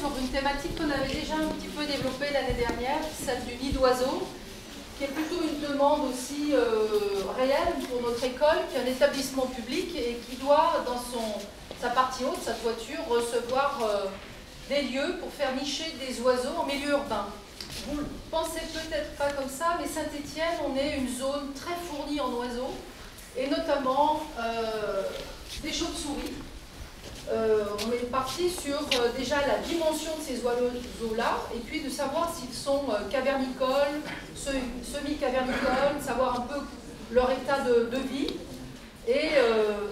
sur une thématique qu'on avait déjà un petit peu développée l'année dernière, celle du nid d'oiseau, qui est plutôt une demande aussi réelle pour notre école, qui est un établissement public et qui doit, dans sa partie haute, sa toiture, recevoir des lieux pour faire nicher des oiseaux en milieu urbain. Vous ne pensez peut-être pas comme ça, mais Saint-Étienne, on est une zone très fournie en oiseaux, et notamment des chauves-souris. On est parti sur déjà la dimension de ces oiseaux-là, et puis de savoir s'ils sont cavernicoles, semi-cavernicoles, savoir un peu leur état de vie, et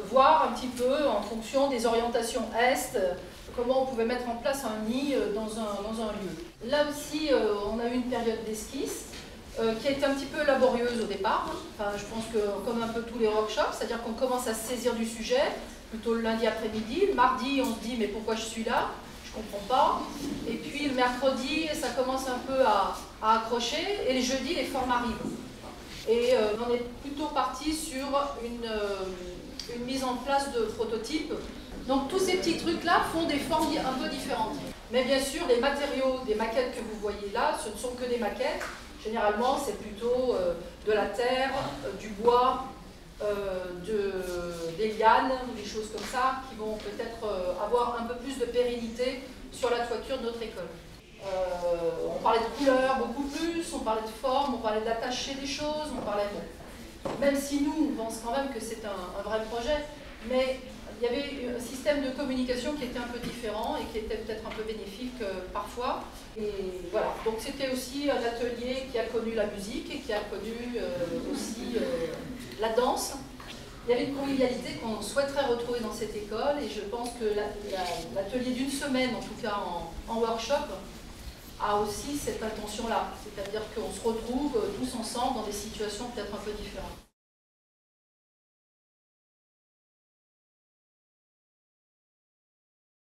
voir un petit peu, en fonction des orientations est, comment on pouvait mettre en place un nid dans un lieu. Là aussi, on a eu une période d'esquisse, qui a été un petit peu laborieuse au départ. Enfin, je pense que comme un peu tous les workshops, c'est-à-dire qu'on commence à se saisir du sujet, plutôt le lundi après-midi. Le mardi, on se dit mais pourquoi je suis là? Je comprends pas. Et puis le mercredi, ça commence un peu à accrocher. Et le jeudi, les formes arrivent. Et on est plutôt parti sur une mise en place de prototypes. Donc tous ces petits trucs-là font des formes un peu différentes. Mais bien sûr, les matériaux des maquettes que vous voyez là, ce ne sont que des maquettes. Généralement, c'est plutôt de la terre, du bois, des lianes, des choses comme ça, qui vont peut-être avoir un peu plus de pérennité sur la toiture de notre école. On parlait de couleurs beaucoup plus, on parlait de forme, on parlait d'attacher des choses, on parlait même si nous, on pense quand même que c'est un vrai projet, mais il y avait un système de communication qui était un peu différent et qui était peut-être un peu bénéfique parfois. Et voilà, donc c'était aussi un atelier qui a connu la musique et qui a connu aussi la danse. Il y avait une convivialité qu'on souhaiterait retrouver dans cette école et je pense que l'atelier d'une semaine, en tout cas en workshop, a aussi cette intention-là. C'est-à-dire qu'on se retrouve tous ensemble dans des situations peut-être un peu différentes.